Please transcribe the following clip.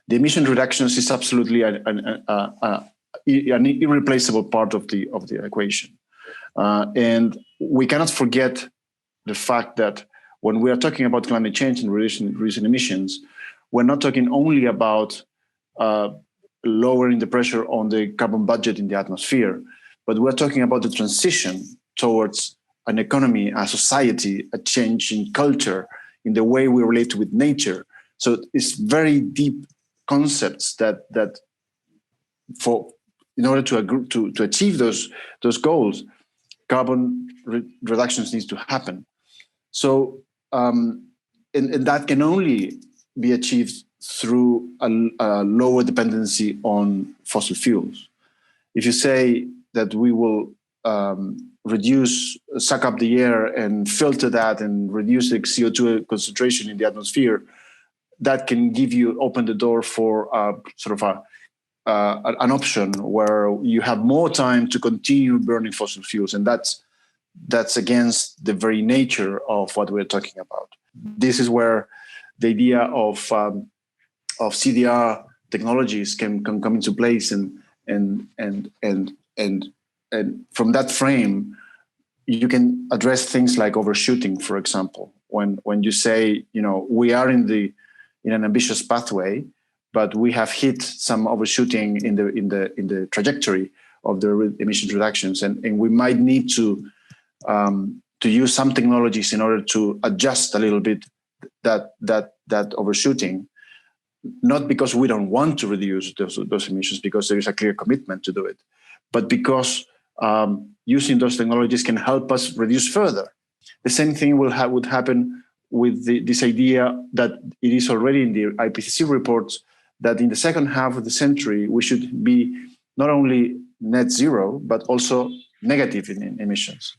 The emission reductions is absolutely an irreplaceable part of the equation, and we cannot forget the fact that when we are talking about climate change and reducing emissions, we're not talking only about lowering the pressure on the carbon budget in the atmosphere, but we're talking about the transition towards an economy, a society, a change in culture, in the way we relate with nature. So it's very deep concepts that in order to achieve those goals, carbon reductions needs to happen. So and that can only be achieved through a lower dependency on fossil fuels. If you say that we will suck up the air and filter that and reduce the CO2 concentration in the atmosphere, that can open the door for an option where you have more time to continue burning fossil fuels, and that's against the very nature of what we're talking about. This is where the idea of CDR technologies can come into place, and from that frame, you can address things like overshooting, for example. When you say, we are in an ambitious pathway, but we have hit some overshooting in the trajectory of the emissions reductions, and we might need to use some technologies in order to adjust a little bit that overshooting, not because we don't want to reduce those emissions, because there is a clear commitment to do it, but because using those technologies can help us reduce further. The same thing would happen with this idea that it is already in the IPCC reports that in the second half of the century, we should be not only net zero, but also negative in emissions.